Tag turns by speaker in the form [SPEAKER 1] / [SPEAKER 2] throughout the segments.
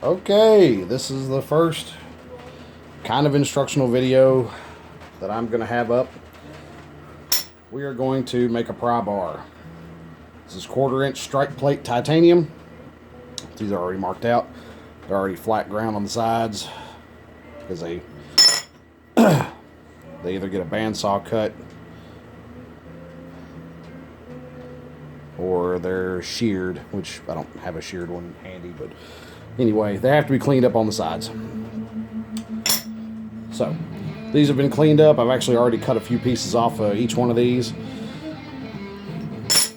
[SPEAKER 1] Okay, this is the first kind of instructional video that I'm going to have up. We are going to make a pry bar. This is 1/4-inch strike plate titanium. These are already marked out. They're already flat ground on the sides because they either get a bandsaw cut or they're sheared, which I don't have a sheared one handy, but anyway, they have to be cleaned up on the sides. So these have been cleaned up. I've actually already cut a few pieces off of each one of these.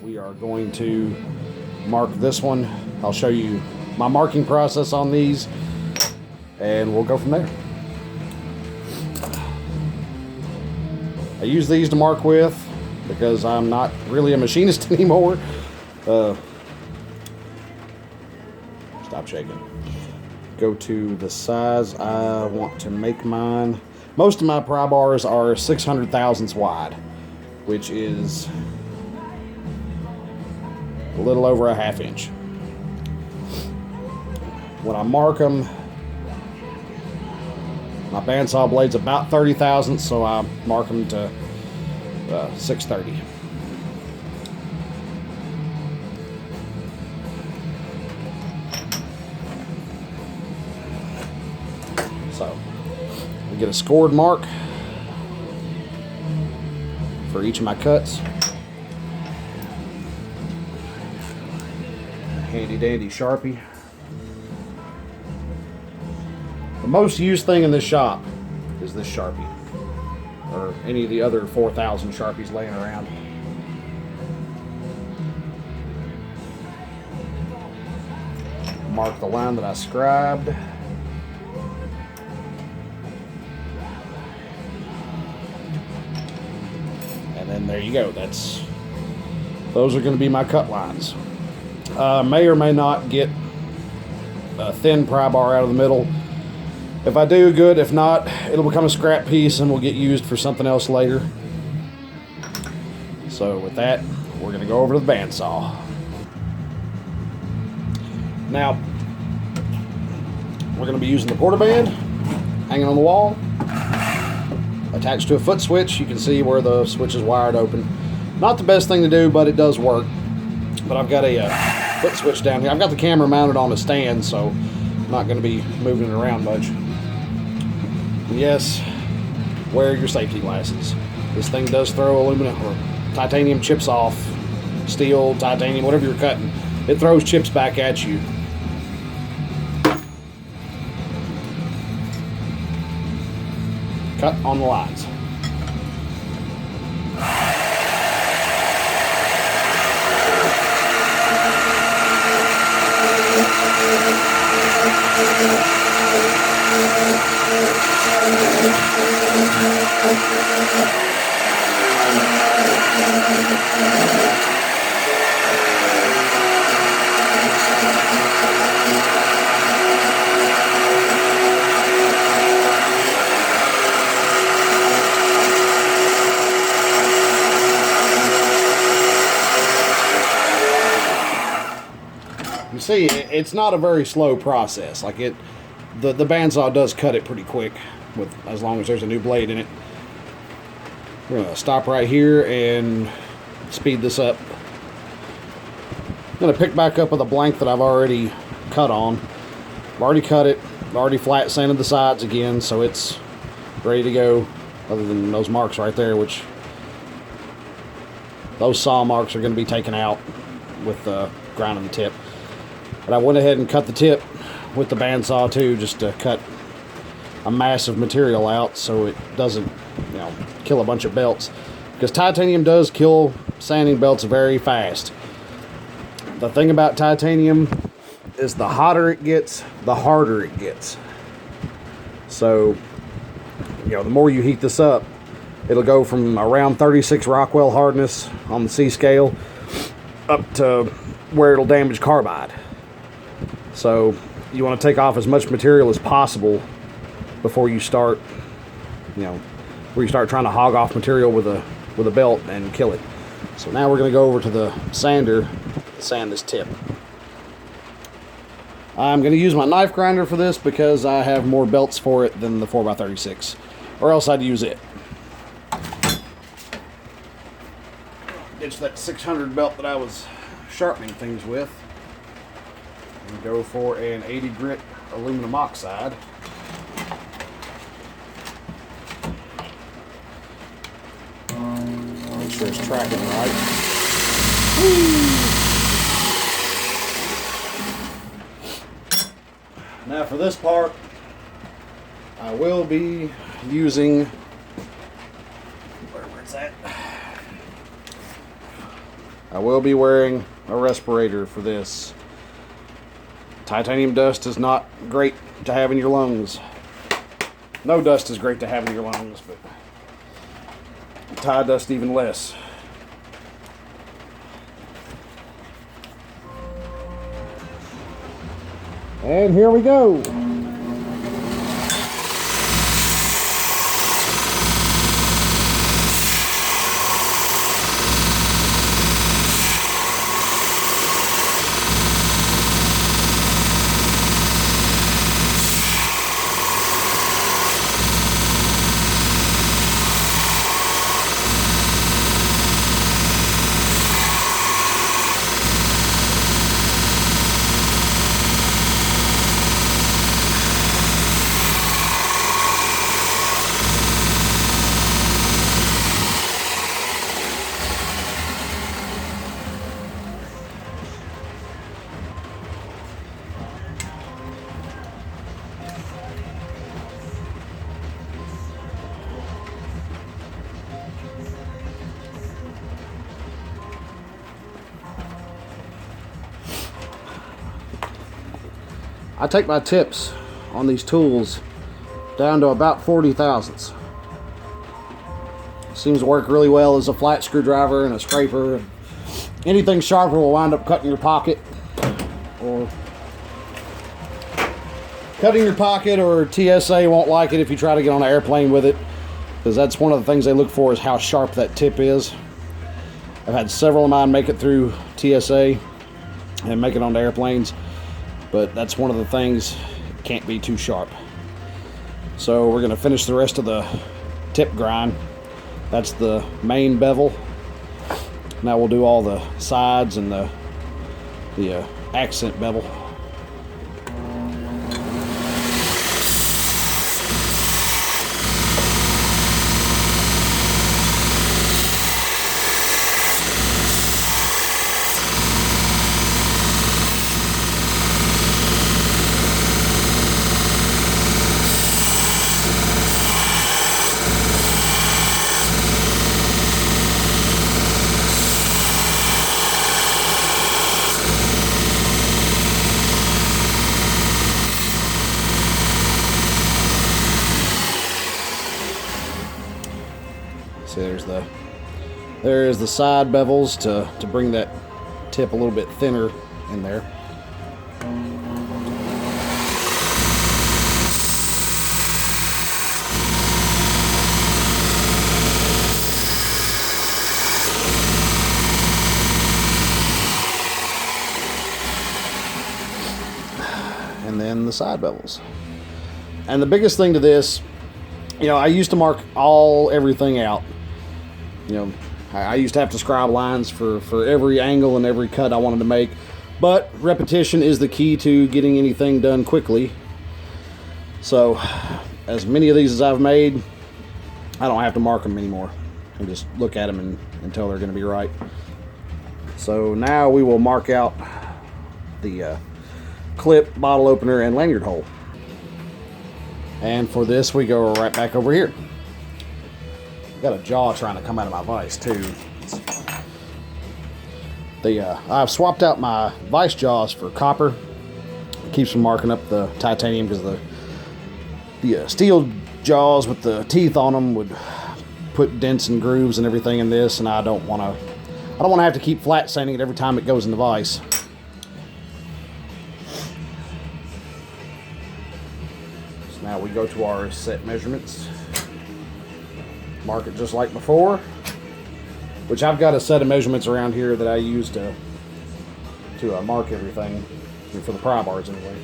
[SPEAKER 1] We are going to mark this one. I'll show you my marking process on these, and we'll go from there. I use these to mark with because I'm not really a machinist anymore. Stop shaking. Go to the size I want to make mine. Most of my pry bars are 600 thousandths wide, which is a little over a 1/2 inch. When I mark them, my bandsaw blade's about 30 thousandths, so I mark them to 630. So I get a scored mark for each of my cuts. Handy dandy Sharpie. The most used thing in this shop is this Sharpie, or any of the other 4,000 Sharpies laying around. Mark the line that I scribed. And then there you go. Those are going to be my cut lines. May or may not get a thin pry bar out of the middle. If I do, good. If not, it'll become a scrap piece and will get used for something else later. So with that, we're going to go over to the bandsaw. Now, we're going to be using the porta band hanging on the wall, attached to a foot switch. You can see where the switch is wired open. Not the best thing to do, but it does work. But I've got a foot switch down here. I've got the camera mounted on a stand, so I'm not going to be moving it around much. And yes, wear your safety glasses. This thing does throw aluminum or titanium chips off. Steel, titanium, whatever you're cutting. It throws chips back at you. Cut on the lines. You see, it's not a very slow process. Like the bandsaw does cut it pretty quick, as long as there's a new blade in it. We're gonna stop right here and speed this up. I'm gonna pick back up with a blank that I've already cut on. I've already cut it. I've already flat sanded the sides again, so it's ready to go. Other than those marks right there, which those saw marks are gonna be taken out with grinding the tip. But I went ahead and cut the tip with the bandsaw too, just to cut a mass of material out so it doesn't, kill a bunch of belts. Because titanium does kill sanding belts very fast. The thing about titanium is the hotter it gets, the harder it gets. So, the more you heat this up, it'll go from around 36 Rockwell hardness on the C scale up to where it'll damage carbide. So you want to take off as much material as possible before you start, trying to hog off material with a belt and kill it. So now we're going to go over to the sander, sand this tip. I'm going to use my knife grinder for this because I have more belts for it than the 4x36, or else I'd use it. Ditch that 600 belt that I was sharpening things with and go for an 80 grit aluminum oxide. Make sure it's tracking right. Now for this part, I will be using, where it's at, I will be wearing a respirator for this. Titanium dust is not great to have in your lungs. No dust is great to have in your lungs, but tie dust even less. And here we go. I take my tips on these tools down to about 40 thousandths. Seems to work really well as a flat screwdriver and a scraper. Anything sharper will wind up cutting your pocket, or TSA won't like it if you try to get on an airplane with it, because that's one of the things they look for, is how sharp that tip is. I've had several of mine make it through TSA and make it onto airplanes, but that's one of the things, it can't be too sharp. So we're going to finish the rest of the tip grind. That's the main bevel. Now we'll do all the sides and the accent bevel. See, there's the side bevels to bring that tip a little bit thinner in there. And then the side bevels. And the biggest thing to this, I used to mark everything out. I used to have to scribe lines for every angle and every cut I wanted to make, but repetition is the key to getting anything done quickly. So as many of these as I've made, I don't have to mark them anymore. I just look at them until they're going to be right. So now we will mark out the clip, bottle opener, and lanyard hole. And for this, we go right back over here. Got a jaw trying to come out of my vise too. I've swapped out my vise jaws for copper. It keeps from marking up the titanium, because the steel jaws with the teeth on them would put dents and grooves and everything in this, and I don't want to have to keep flat sanding it every time it goes in the vise. So now we go to our set measurements. Mark it just like before, which I've got a set of measurements around here that I use to mark everything. for the pry bars anyway.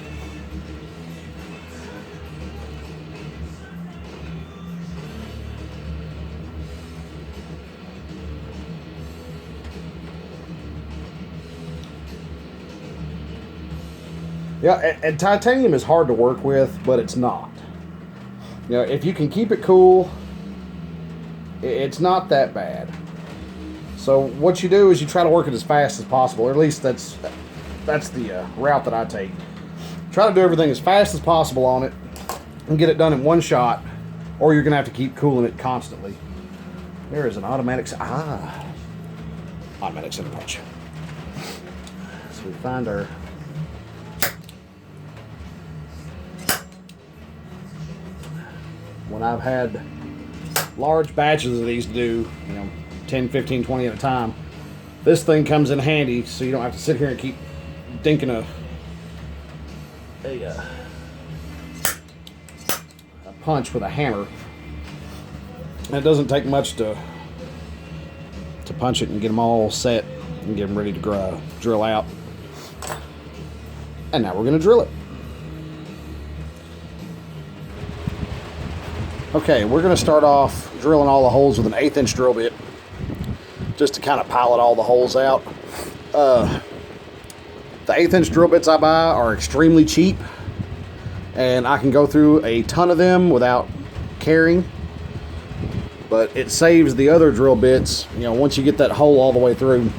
[SPEAKER 1] Yeah, and titanium is hard to work with, but it's not. You know, if you can keep it cool, it's not that bad. So what you do is you try to work it as fast as possible, or at least that's the route that I take. Try to do everything as fast as possible on it and get it done in one shot, or you're gonna have to keep cooling it constantly. There is an automatic center punch. So we find our when I've had large batches of these to do, 10, 15, 20 at a time, this thing comes in handy, so you don't have to sit here and keep dinking a punch with a hammer. And it doesn't take much to punch it and get them all set and get them ready to drill out. And now we're going to drill it. Okay, we're going to start off drilling all the holes with an 1/8 inch drill bit, just to kind of pilot all the holes out. The 1/8 inch drill bits I buy are extremely cheap, and I can go through a ton of them without caring, but it saves the other drill bits. Once you get that hole all the way through,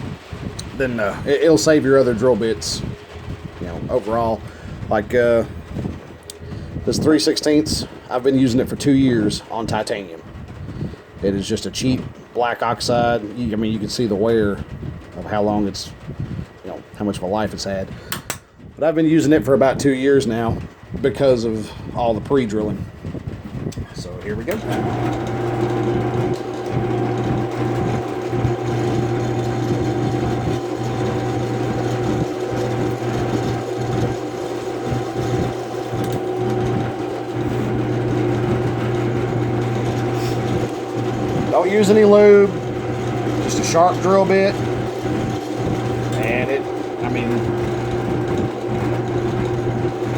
[SPEAKER 1] then it'll save your other drill bits, overall. Like this 3/16, I've been using it for 2 years on titanium. It is just a cheap black oxide. I mean, you can see the wear of how long it's, how much of a life it's had. But I've been using it for about 2 years now because of all the pre-drilling. So here we go. Don't use any lube, just a sharp drill bit, and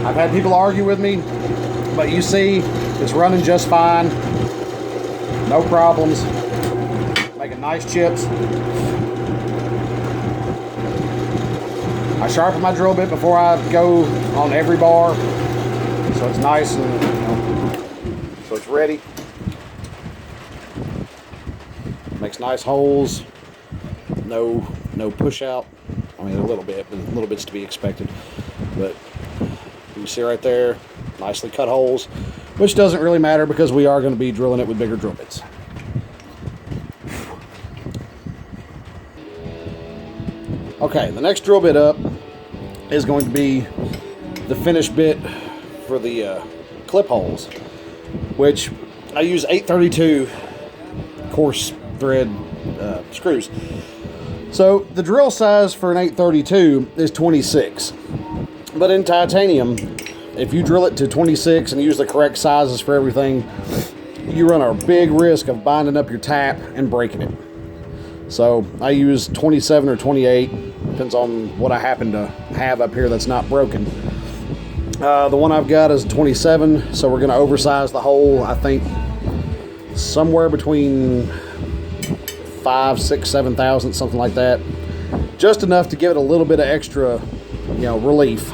[SPEAKER 1] I've had people argue with me, but you see, it's running just fine, no problems, making nice chips. I sharpen my drill bit before I go on every bar, so it's nice and, so it's ready. Makes nice holes, no push out. I mean, a little bit, but a little bit's to be expected. But you see right there, nicely cut holes, which doesn't really matter because we are going to be drilling it with bigger drill bits. Okay, the next drill bit up is going to be the finished bit for the clip holes, which I use 832 coarse thread screws. So the drill size for an 832 is 26, but in titanium, if you drill it to 26 and use the correct sizes for everything, you run a big risk of binding up your tap and breaking it. So I use 27 or 28, depends on what I happen to have up here that's not broken. The one I've got is 27, so we're going to oversize the hole, I think somewhere between 5, 6, 7 thousandths, something like that. Just enough to give it a little bit of extra, relief.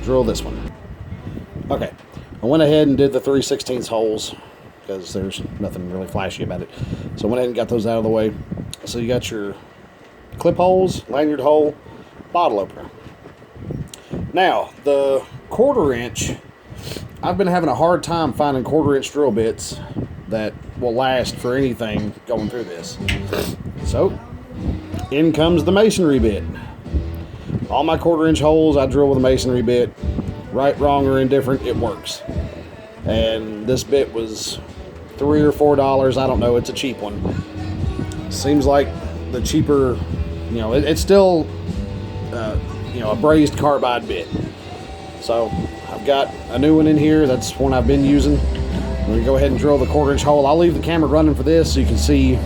[SPEAKER 1] Drill this one. Okay, I went ahead and did the 3/16 holes because there's nothing really flashy about it. So I went ahead and got those out of the way. So you got your clip holes, lanyard hole, bottle opener. Now, the 1/4 inch, I've been having a hard time finding 1/4 inch drill bits that will last for anything going through this. So, in comes the masonry bit. All my 1/4 inch holes I drill with a masonry bit. Right, wrong, or indifferent, it works. And this bit was $3 or $4, I don't know, it's a cheap one. Seems like the cheaper, it's still, a brazed carbide bit. So, I've got a new one in here, that's one I've been using. I'm going to go ahead and drill the 1/4 inch hole. I'll leave the camera running for this so you can see,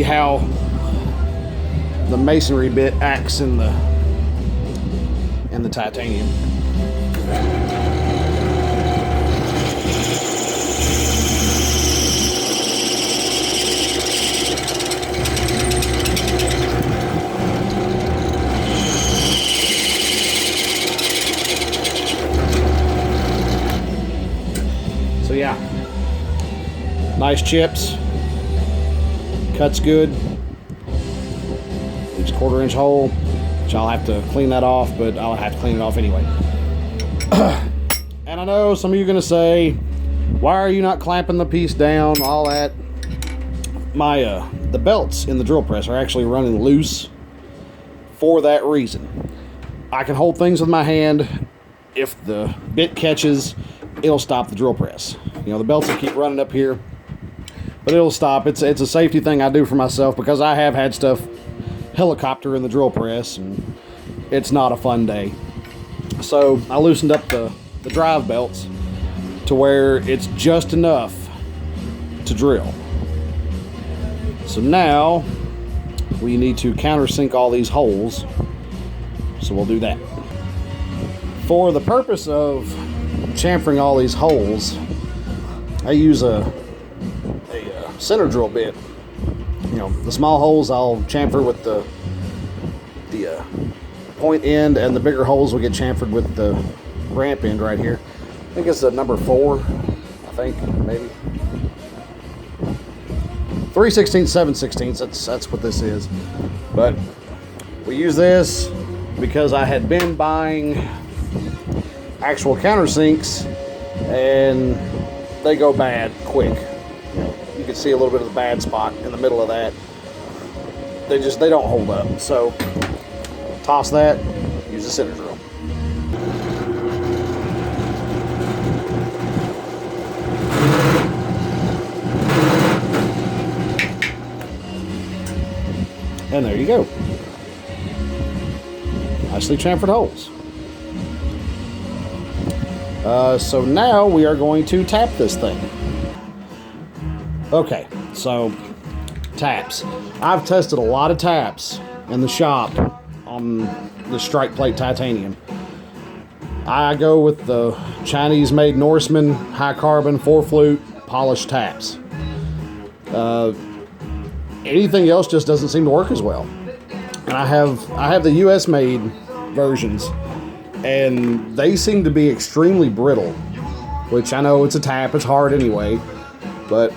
[SPEAKER 1] how the masonry bit acts in the titanium. So yeah, nice chips, cuts good, leaves a 1/4 inch hole, which I'll have to clean that off, but I'll have to clean it off anyway. And I know some of you are gonna say, why are you not clamping the piece down, all that? The belts in the drill press are actually running loose for that reason. I can hold things with my hand. If the bit catches, it'll stop the drill press. You know, the belts will keep running up here, but it'll stop. It's a safety thing I do for myself, because I have had stuff helicopter in the drill press, and it's not a fun day. So I loosened up the drive belts to where it's just enough to drill. So now we need to countersink all these holes, so we'll do that. For the purpose of chamfering all these holes, I use a center drill bit. You know, the small holes I'll chamfer with the point end, and the bigger holes will get chamfered with the ramp end right here. I think it's a number 4, I think, maybe. 3/16, 7/16, that's what this is. But we use this because I had been buying actual countersinks, and they go bad quick. You can see a little bit of the bad spot in the middle of that. They don't hold up. So toss that, use the center drill. And there you go. Nicely chamfered holes. So now we are going to tap this thing. Okay, so taps. I've tested a lot of taps in the shop on the strike plate titanium. I go with the Chinese-made Norseman high carbon 4-flute polished taps. Anything else just doesn't seem to work as well. And I have the US made versions, and they seem to be extremely brittle, which I know it's a tap, it's hard anyway, but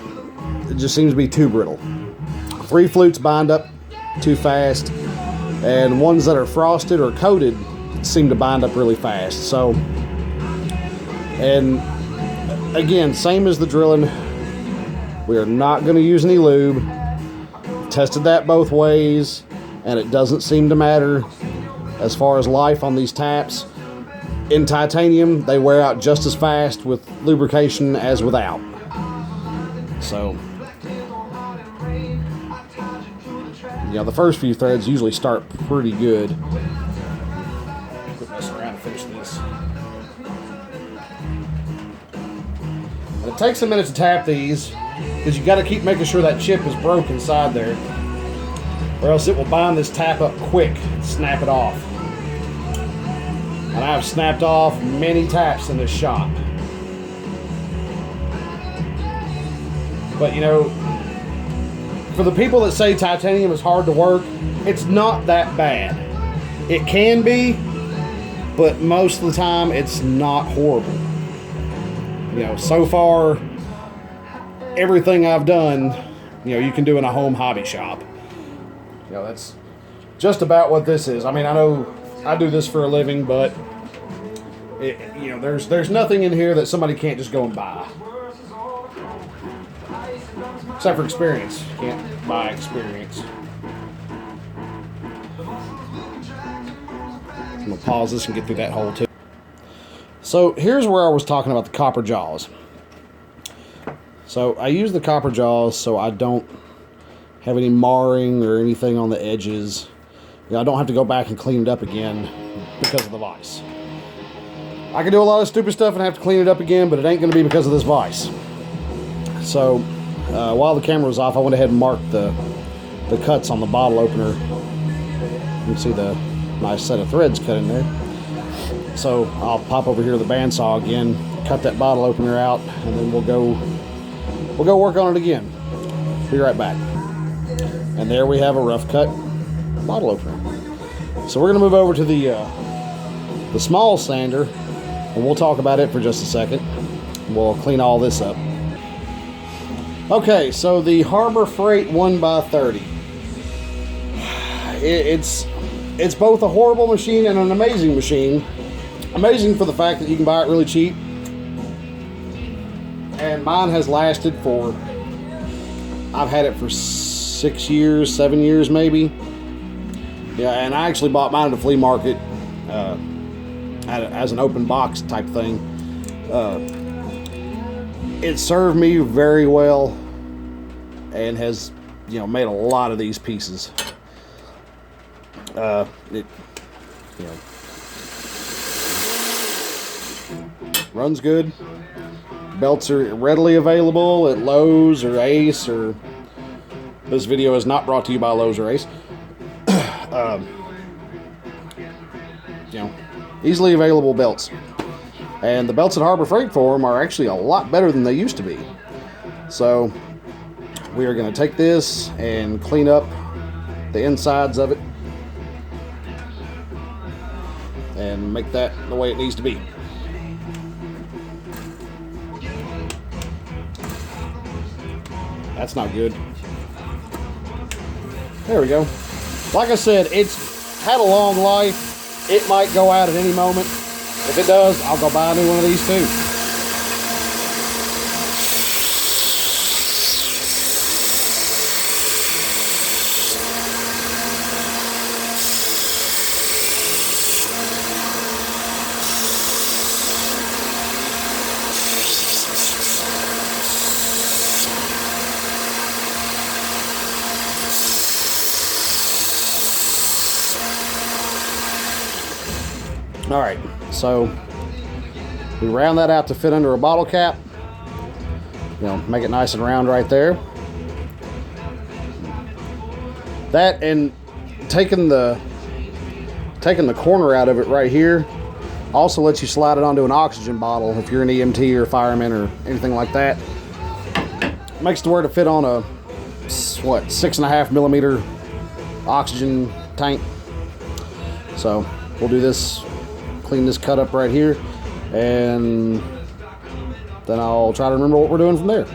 [SPEAKER 1] it just seems to be too brittle. 3 flutes bind up too fast, and ones that are frosted or coated seem to bind up really fast. So, and again, same as the drilling, we are not going to use any lube. Tested that both ways, and it doesn't seem to matter as far as life on these taps. In titanium, they wear out just as fast with lubrication as without. So, yeah, the first few threads usually start pretty good. Quit messing around and finish this. And it takes a minute to tap these, because you got to keep making sure that chip is broke inside there, or else it will bind this tap up quick and snap it off. And I've snapped off many taps in this shop. But you know, for the people that say titanium is hard to work, it's not that bad. It can be, but most of the time it's not horrible. You know, so far, everything I've done, you know, you can do in a home hobby shop. You know, that's just about what this is. I mean, I know I do this for a living, but you know, there's nothing in here that somebody can't just go and buy. Except for experience. You can't buy experience. I'm going to pause this and get through that hole too. So here's where I was talking about the copper jaws. So I use the copper jaws so I don't have any marring or anything on the edges. You know, I don't have to go back and clean it up again because of the vise. I can do a lot of stupid stuff and have to clean it up again, but it ain't going to be because of this vise. So while the camera was off, I went ahead and marked the cuts on the bottle opener You can see the nice set of threads cut in there. So I'll pop over here to the bandsaw again, cut that bottle opener out, and then we'll go work on it again. Be right back. And there we have a rough cut bottle opener. So we're gonna move over to the small sander, and we'll talk about it for just a second. We'll clean all this up. Okay, so the Harbor Freight 1x30. It's both a horrible machine and an amazing machine. Amazing for the fact that you can buy it really cheap. And mine has lasted for, I've had it for 6 years, 7 years maybe. Yeah, and I actually bought mine at a flea market as an open box type thing. It served me very well and has, made a lot of these pieces. Runs good. Belts are readily available at Lowe's or Ace, or this video is not brought to you by Lowe's or Ace. Easily available belts. And the belts at Harbor Freight for them are actually a lot better than they used to be. So we are going to take this and clean up the insides of it and make that the way it needs to be. That's not good. There we go. Like I said, it's had a long life. It might go out at any moment. If it does, I'll go buy a new one of these too. All right, so we round that out to fit under a bottle cap. Make it nice and round right there. That, and taking the corner out of it right here also lets you slide it onto an oxygen bottle if you're an EMT or fireman or anything like that. Makes it to where to fit on a 6.5 millimeter oxygen tank. So we'll do this. Clean this cut up right here, and then I'll try to remember what we're doing from there.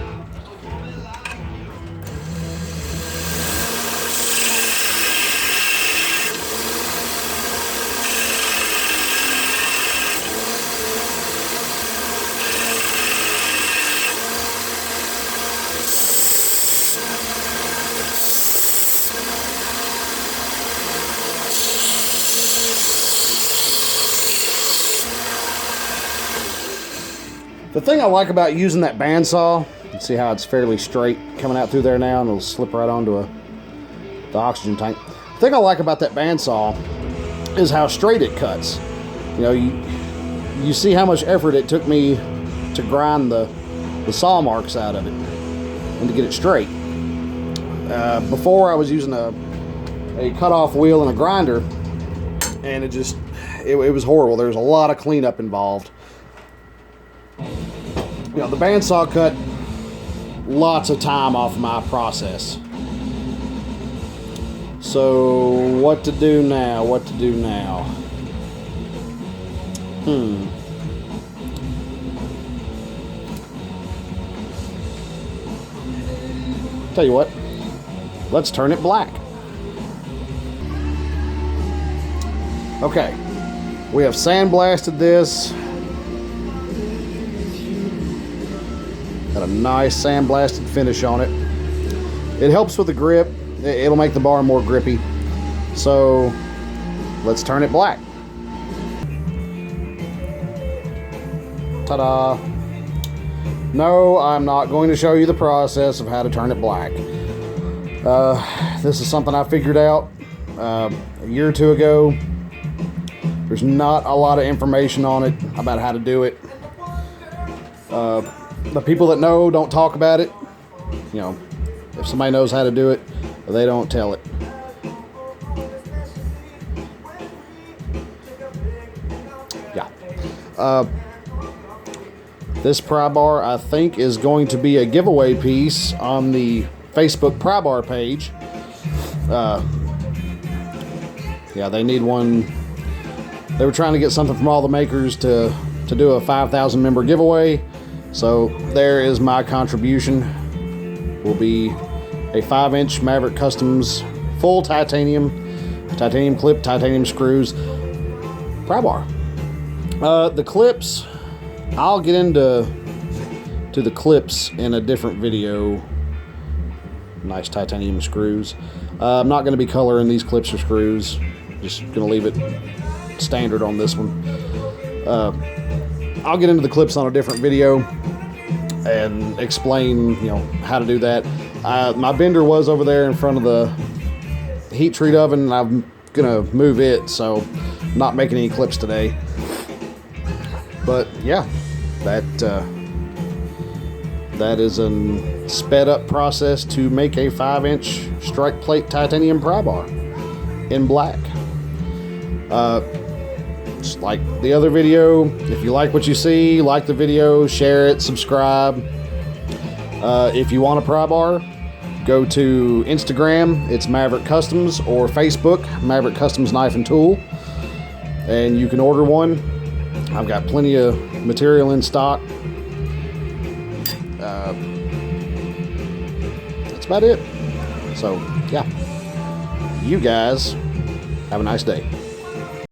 [SPEAKER 1] The thing I like about using that bandsaw, you see how it's fairly straight coming out through there now, and it'll slip right onto the oxygen tank. The thing I like about that bandsaw is how straight it cuts. You see how much effort it took me to grind the saw marks out of it and to get it straight. Before I was using a cutoff wheel and a grinder, and it was horrible. There was a lot of cleanup involved. The bandsaw cut lots of time off my process. So what to do now? Tell you what, let's turn it black. Okay, we have sandblasted this. Got a nice sandblasted finish on it. It helps with the grip. It'll make the bar more grippy. So let's turn it black. Ta-da! No, I'm not going to show you the process of how to turn it black. This is something I figured out a year or two ago. There's not a lot of information on it about how to do it. The people that know don't talk about it. If somebody knows how to do it, they don't tell it. This pry bar, I think, is going to be a giveaway piece on the Facebook pry bar page. Yeah, they need one. They were trying to get something from all the makers to do a 5,000 member giveaway. So there is my contribution. Will be a 5-inch Maverick Customs full titanium clip, titanium screws pry bar. The clips, I'll get into the clips in a different video. Nice titanium screws. I'm not going to be coloring these clips or screws. Just going to leave it standard on this one. I'll get into the clips on a different video and explain, how to do that. My bender was over there in front of the heat treat oven, and I'm gonna move it, so I'm not making any clips today. But yeah, that is a sped up process to make a 5-inch strike plate titanium pry bar in black. Just like the other video, if you like what you see, like the video, share it, subscribe. If you want a pry bar, go to Instagram, it's Maverick Customs, or Facebook, Maverick Customs Knife and Tool, and you can order one. I've got plenty of material in stock. That's about it. So, yeah. You guys have a nice day.